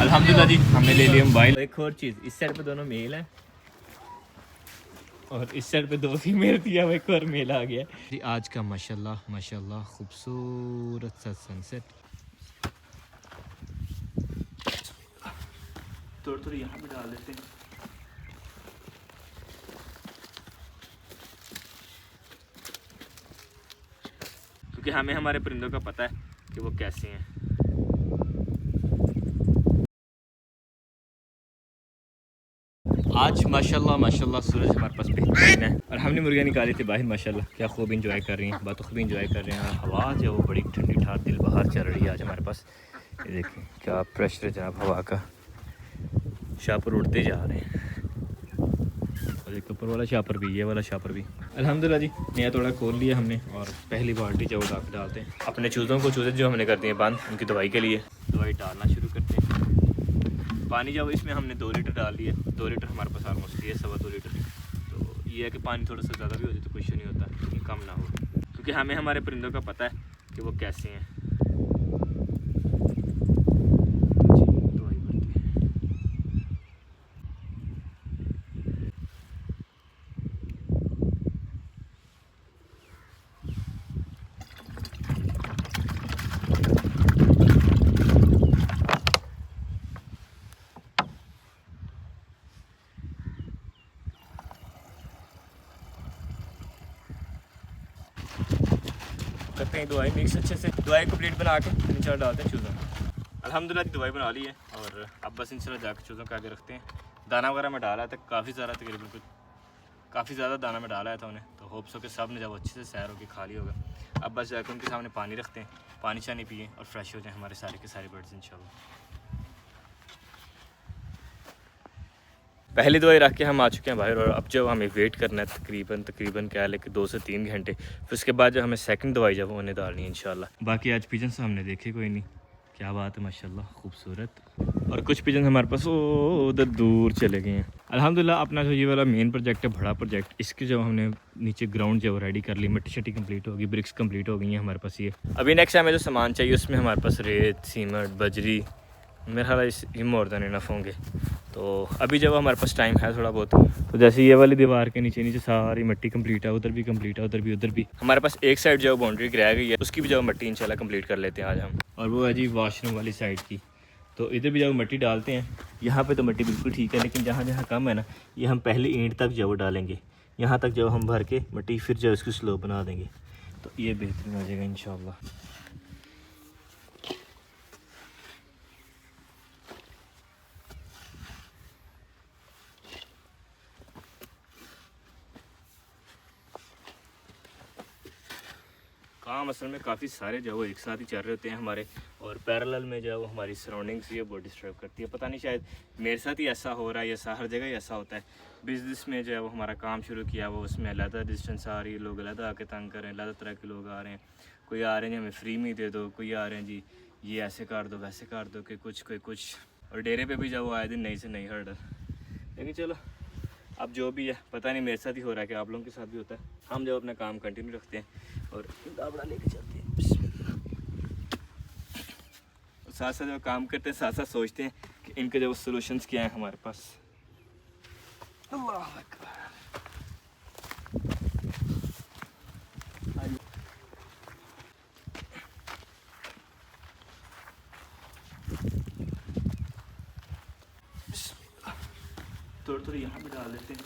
अल्हम्दुलिल्लाह जी हमने ले लिया मोबाइल। एक और चीज़, इस साइड पे दोनों मेल हैं और इस साइड पे दो फीमेल थी। अब एक और मेल आ गया जी। आज का माशाल्लाह माशाल्लाह खूबसूरत सा सनसेट। थोड़ी थोड़ी यहाँ पे डाल देते हैं। क्योंकि हमें हमारे परिंदों का पता है कि वो कैसे हैं। आज माशाल्लाह माशाल्लाह सूरज हमारे पास बेहतरीन है और हमने मुर्गियाँ निकाली थी बाहर। माशाल्लाह क्या खूब इंजॉय कर रही हैं, बातों खूब इंजॉय कर रहे हैं। हवा जो है वो बड़ी ठंडी ठार दिल बाहर चल रही है आज हमारे पास। ये देखें क्या प्रेशर है जनाब हवा का। शापर उड़ते जा रहे हैं और एक ऊपर वाला शापर भी, ये वाला शापर भी। अल्हम्दुलिल्लाह जी नया तोड़ा खोल लिया हमने और पहली बाल्टी जो उठा के डालते हैं अपने चूज़ों को। चूज़े जो हमने कर दिए बंद उनकी दवाई के लिए, दवाई डालना शुरू करते हैं। पानी जब इसमें हमने 2 लीटर डाल दिया, 2 लीटर हमारे पास ऑलमोस्ट ये 2.25 लीटर। तो ये है कि पानी थोड़ा सा ज़्यादा भी हो जाए तो कुछ नहीं होता, लेकिन कम ना हो, क्योंकि हमें हमारे परिंदों का पता है कि वो कैसे हैं। दवाई भरते हैं। करते हैं दवाई मिक्स अच्छे से, दवाई कंप्लीट बना के फिर इंशाल्लाह डालते हैं चूज़ों। अल्हम्दुलिल्लाह की दवाई बना ली है और अब बस इंशाल्लाह जाकर चूज़ों के आगे रखते हैं। दाना वगैरह में डाला था काफ़ी ज़्यादा, तकरीबन कुछ काफ़ी ज़्यादा दाना में डाला था उन्हें। तो होप्स हो कि सब ने जब अच्छे से सैर होकर खा लिया होगा। अब बस जाकर उनके सामने पानी रखते हैं, पानी शानी पिए और फ्रेश हो जाए हमारे सारे के सारे बर्ड्स इंशाल्लाह। पहली दवाई रख के हम आ चुके हैं बाहर और अब जब हमें वेट करना है तकरीबन क्या है कि 2 से 3 घंटे, फिर उसके बाद जब हमें सेकंड दवाई जब उन्हें डालनी है इंशाल्लाह। बाकी आज पिजन हमने देखे कोई नहीं, क्या बात है माशाल्लाह खूबसूरत। और कुछ पिजन हमारे पास वो उधर दूर चले गए हैं। अल्हम्दुलिल्लाह अपना जो ये वाला मेन प्रोजेक्ट है, बड़ा प्रोजेक्ट, इसके जब हमने नीचे ग्राउंड जो रेडी कर ली, मिट्टी शट्टी कंप्लीट होगी, ब्रिक्स कंप्लीट हो गई हैं हमारे पास। ये अभी नेक्स्ट हमें जो सामान चाहिए उसमें हमारे पास रेत, सीमेंट, बजरी, मेरा ख्याल ये मोर देन इनफ होंगे। तो अभी जब हमारे पास टाइम है थोड़ा बहुत, तो जैसे ये वाली दीवार के नीचे सारी मिट्टी कंप्लीट है, उधर भी कंप्लीट है, उधर भी हमारे पास एक साइड जो बाउंड्री गिराई गई है उसकी भी जो मिट्टी इंशाल्लाह कंप्लीट कर लेते हैं आज हम। और वो है जी वॉशरूम वाली साइड की, तो इधर भी जब मिट्टी डालते हैं, यहाँ पे तो मिट्टी बिल्कुल ठीक है, लेकिन जहाँ जहाँ कम है ना, ये हम पहले ईंट तक जो डालेंगे, यहाँ तक जब हम भर के मिट्टी फिर जो इसकी स्लोप बना देंगे, तो ये बेहतरीन हो जाएगा इंशाल्लाह। काम असल में काफ़ी सारे जो वो एक साथ ही चल रहे होते हैं हमारे, और पैरेलल में जो वो हमारी सराउंडिंग्स ये बहुत डिस्टर्ब करती है। पता नहीं शायद मेरे साथ ही ऐसा हो रहा है या हर जगह ही ऐसा होता है। बिजनेस में जो है वो हमारा काम शुरू किया, वो उसमें अलग डिस्टेंस आ रही है, लोग अलग आके तंग कर रहे हैं, अलग तरह के लोग आ रहे हैं। कोई आ रहे हैं जी हमें फ्री में दे दो, कोई आ रहे हैं जी ये ऐसे कर दो वैसे कर दो, कि कुछ कोई कुछ। और डेरे पर भी जब वो आए दिन नई से नई हर्डल। लेकिन चलो अब जो भी है, पता नहीं मेरे साथ ही हो रहा है कि आप लोगों के साथ भी होता है। हम जब अपना काम कंटिन्यू रखते हैं और दाबड़ा लेके चलते हैं, और साथ साथ जब काम करते हैं साथ साथ सोचते हैं कि इनके जो सॉल्यूशंस क्या हैं हमारे पास। अल्लाह अकबर। थोड़ी थोड़ी यहाँ पे डाल देते हैं।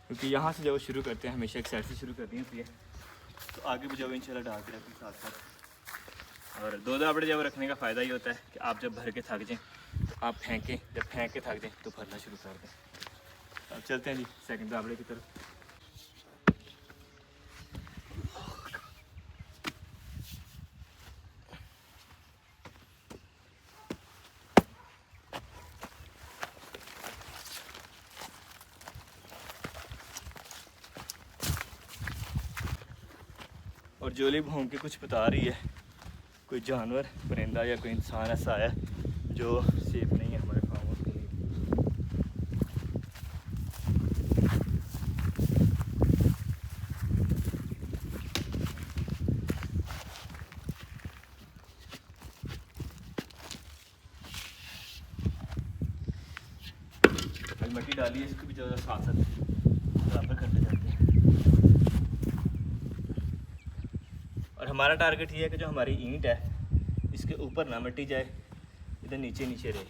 क्योंकि यहाँ से जब शुरू करते हैं हमेशा एक साइड से शुरू करती हैं, तो ये तो आगे भी जब इंशाल्लाह डालते हैं अपने साथ साथ। और 2 दाबड़े जब रखने का फ़ायदा ये होता है कि आप जब भर के थक जाएँ तो आप फेंकें, जब फेंक के थक जाएँ तो भरना शुरू कर दें। अब चलते हैं जी सेकंड दाबड़े की तरफ। और जोली भौंक के कुछ बता रही है, कोई जानवर, परिंदा या कोई इंसान ऐसा आया जो सेफ नहीं है हमारे फार्म हाउस के लिए। मट्टी डाली है, इसको भी जो साथ साथ बराबर करते जाते हैं। और हमारा टारगेट ये है कि जो हमारी ईंट है इसके ऊपर ना मिट्टी जाए, इधर नीचे नीचे रहे,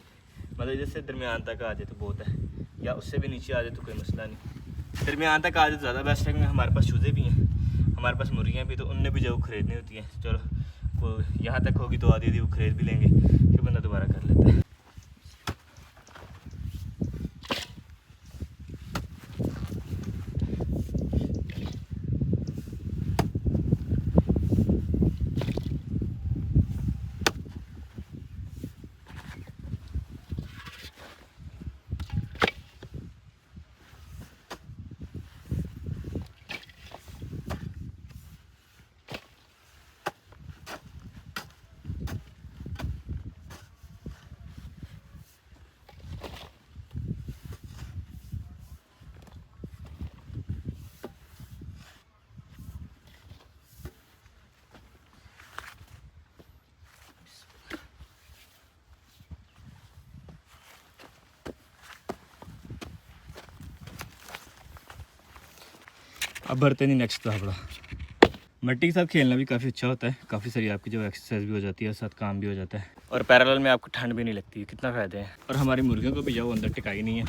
मतलब इधर से दरमियान तक आ जाए तो बहुत है, या उससे भी नीचे आ जाए तो कोई मसला नहीं। दरमियान तक आ जाए तो ज़्यादा बेस्ट है, क्योंकि हमारे पास चूज़े भी हैं, हमारे पास मुर्गियाँ भी, तो उनने भी जो खरीदनी होती हैं। चलो वो यहाँ तक होगी तो आधी वो खरीद भी लेंगे, फिर बंदा दोबारा कर लेता है। अब भरते नहीं नेक्स्ट धाबड़ा। मट्टी के साथ खेलना भी काफ़ी अच्छा होता है, काफ़ी सारी आपकी जो एक्सरसाइज भी हो जाती है, साथ काम भी हो जाता है, और पैरेलल में आपको ठंड भी नहीं लगती, कितना फ़ायदे हैं। और हमारी मुर्गियों को भी जो अंदर टिकाई नहीं है,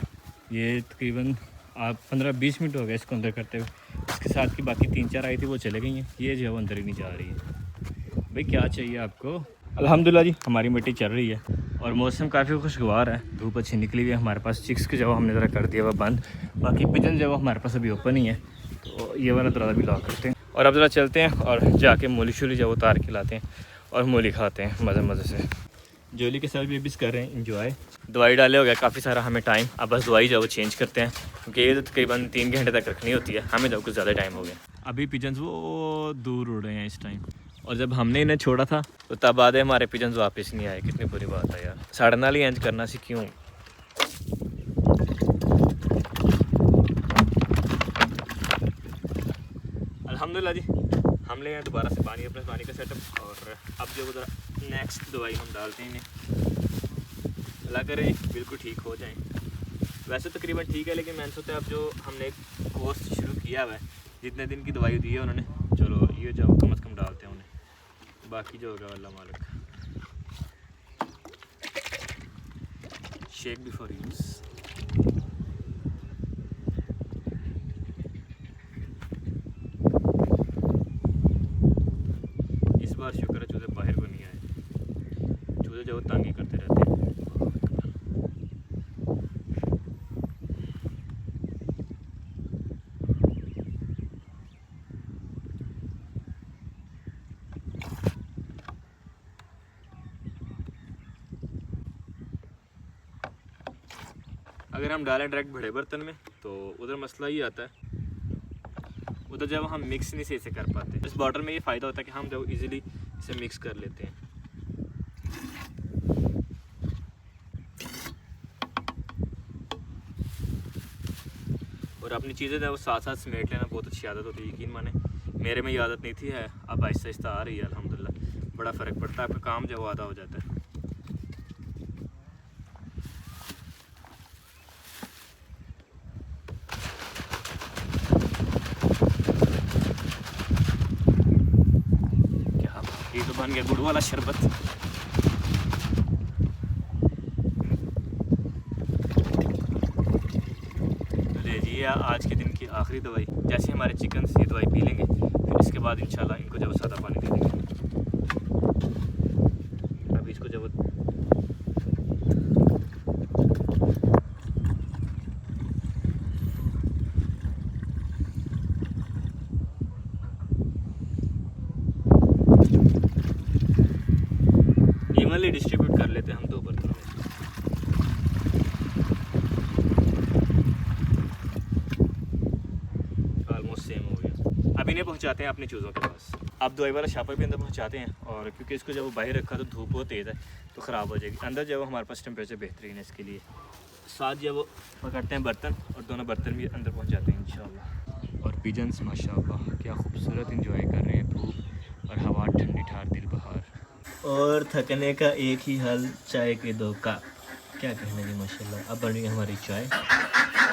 ये तकरीबन आप 15-20 मिनट हो गए इसको अंदर करते हुए। इसके साथ की बाकी 3-4 आई थी वो चले गई हैं, ये जो है अंदर ही नहीं जा रही है। भाई क्या चाहिए आपको। अल्हम्दुलिल्लाह जी हमारी मिट्टी चल रही है और मौसम काफ़ी खुशगवार है, धूप अच्छी निकली हुई है। हमारे पास चिक्स के जो हमने ज़रा कर दिया हुआ बंद, बाकी पिजन जो हमारे पास अभी ओपन ही है, तो ये वाला दरवाज़ा भी लॉक करते हैं। और अब ज़रा चलते हैं और जाके मूली शूली जब उतार के लाते हैं और मूली खाते हैं मज़े से। जोली के साथ भी अभी कर रहे हैं इंजॉय। दवाई डाले हो गया काफ़ी सारा हमें टाइम, अब बस दवाई जो वो चेंज करते हैं, क्योंकि ये तो तकरीबन 3 घंटे तक रखनी होती है, हमें जब कुछ ज़्यादा टाइम हो गया। अभी पिजन्स वो दूर उड़ रहे हैं इस टाइम, और जब हमने इन्हें छोड़ा था तो तब आधे हमारे पिजन्स वापस नहीं आए। कितनी बुरी बात है यार, साढ़े नाल ही इंज करना सी क्यों। अल्हम्दुलिल्लाह जी हम ले आए दोबारा से पानी, अपने पानी का सेटअप, और अब जो उधर नेक्स्ट दवाई हम डालते हैं इन्हें, अल्लाह करे बिल्कुल ठीक हो जाएं। वैसे तकरीबन ठीक है, लेकिन मैंने सोचा अब जो हमने एक कोर्स शुरू किया हुआ है, जितने दिन की दवाई दी है उन्होंने, चलो ये जो कम से कम डालते हैं उन्हें, बाकी जो होगा अल्लाह मालिक। Shake before use. शुक्र है चूज़े बाहर को नहीं आए, चूज़े जो तंग ही करते रहते हैं। अगर हम डालें डायरेक्ट बड़े बर्तन में तो उधर मसला ही आता है, उधर जब हम मिक्स नहीं सही से कर पाते। इस बॉटल में ये फ़ायदा होता है कि हम जब इजीली इसे मिक्स कर लेते हैं। और अपनी चीज़ें जो वो साथ साथ समेट लेना बहुत अच्छी आदत होती है, यकीन माने मेरे में ये आदत नहीं थी, है अब आहिस्ता आहिस्ता आ रही है अल्हम्दुलिल्लाह। बड़ा फ़र्क पड़ता है, आपका काम जब आधा हो जाता है। ये तो बन गया गुड़ वाला शरबत। ले जी आज के दिन की आखिरी दवाई, जैसे हमारे चिकन से ये दवाई पी लेंगे, फिर इसके बाद इंशाल्लाह इनको जब सादा पानी दे देंगे। अभी इसको जब इवनली डिस्ट्रीब्यूट कर लेते हैं हम 2 बर्तनों में। ऑलमोस्ट सेम हो गया। अब इन्हें पहुंचाते हैं अपने चूज़ों के पास। अब दवाई वाला छापर भी अंदर पहुंचाते हैं, और क्योंकि इसको जब बाहर रखा तो धूप बहुत तेज़ है तो ख़राब हो जाएगी। अंदर जब हमारे पास टेम्परेचर बेहतरीन है इसके लिए, साथ जब वो पकड़ते हैं बर्तन, और दोनों बर्तन भी अंदर पहुँचाते हैं इंशाल्लाह। और पिजन्स माशाल्लाह क्या खूबसूरत इंजॉय कर रहे हैं, धूप और हवा ठंडी ठार दिल बहार। और थकने का एक ही हल, चाय के 2 कप। क्या कहना जी माशाल्लाह। अब बन रही है हमारी चाय।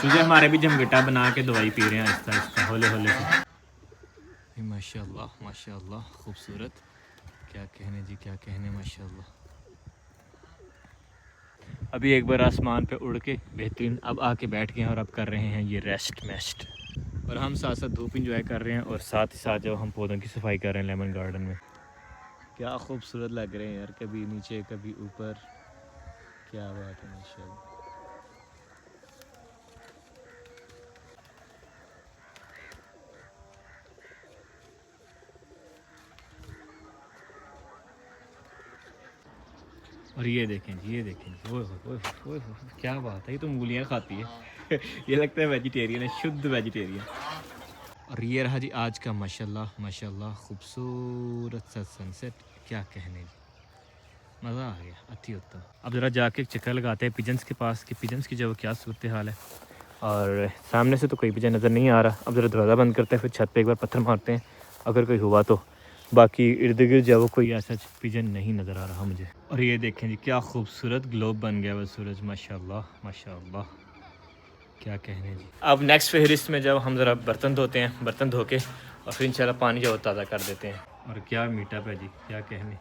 चूजे हमारे भी जमगटा बना के दवाई पी रहे हैं आहिस्ता आहिस्ता हौले हौले से। माशाल्लाह माशाल्लाह खूबसूरत, क्या कहने जी क्या कहने माशाल्लाह। अभी एक बार आसमान पे उड़ के बेहतरीन अब आके बैठ गए हैं और अब कर रहे हैं ये रेस्ट मेस्ट, और हम साथ साथ धूप इंजॉय कर रहे हैं और साथ ही साथ जब हम पौधों की सफाई कर रहे हैं लेमन गार्डन में। क्या खूबसूरत लग रहे हैं यार, कभी नीचे कभी ऊपर, क्या बात है माशाल्लाह। और ये देखें जी ये देखें जी, ओए क्या बात है, ये तो मूलियाँ खाती है ये लगता है वेजिटेरियन है, शुद्ध वेजिटेरियन। और ये रहा जी आज का माशाल्लाह माशाल्लाह खूबसूरत सा सनसेट, क्या कहने जी, मज़ा आ गया अति उत्तम। अब ज़रा जाके चक्कर लगाते हैं पिजन्स के पास कि पिजन्स की जो क्या सूरत हाल है, और सामने से तो कोई पिजन नज़र नहीं आ रहा। अब ज़रा दरवाज़ा बंद करते हैं, फिर छत पे एक बार पत्थर मारते हैं अगर कोई हुआ तो, बाकी इर्द गिर्द जो कोई ऐसा पिजन नहीं नज़र आ रहा मुझे। और ये देखें जी क्या खूबसूरत ग्लोब बन गया वह सूरज, माशाल्लाह माशाल्लाह, क्या कहने जी। अब नेक्स्ट फहरिस्त में जब हम ज़रा बर्तन धोते हैं, बर्तन धो के और फिर इंशाल्लाह पानी जो ताज़ा कर देते हैं। और क्या मीटअप है जी, क्या कहने,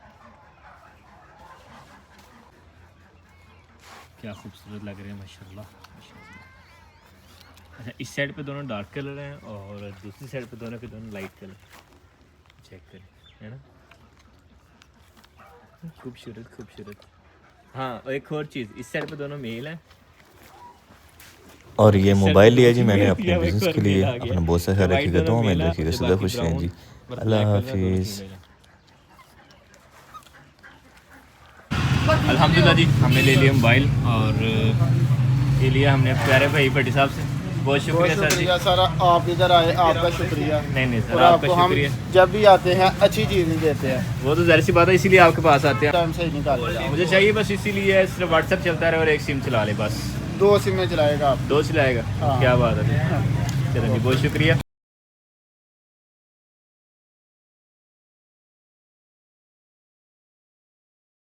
क्या खूबसूरत लग रहे हैं माशाल्लाह माशाल्लाह। अच्छा इस साइड पे दोनों डार्क कलर हैं और दूसरी साइड पे दोनों के दोनों लाइट कलर, चेक करें है ना, खूबसूरत खूबसूरत। हाँ और एक और चीज़, इस साइड पे दोनों मेल हैं। और ये मोबाइल लिया जी मैंने अपने बिज़नेस के लिए, अपना बहुत सारा रखिएगा तो मैं रखिएगा, सदा खुश रहें जी, अल्लाह हाफिज़। अल्हम्दुलिल्लाह जी हमने ले लिया मोबाइल, और ये लिया हमने प्यारे भाई भट्टी साहब से, बहुत शुक्रिया सर जी। सर आप इधर आए, आपका शुक्रिया। नहीं सर और आपका आपको हम शुक्रिया, जब भी आते हैं अच्छी चीज़ ही देते हैं, वो तो जाहिर सी बात है इसीलिए आपके पास आते हैं। टाइम से ही निकालेगा। मुझे चाहिए बस इसीलिए सिर्फ व्हाट्सएप चलता रहे और एक सिम चला ले बस, 2 सिम में चलाएगा आप। 2 चलाएगा, हाँ। क्या बात है, चलो जी बहुत शुक्रिया।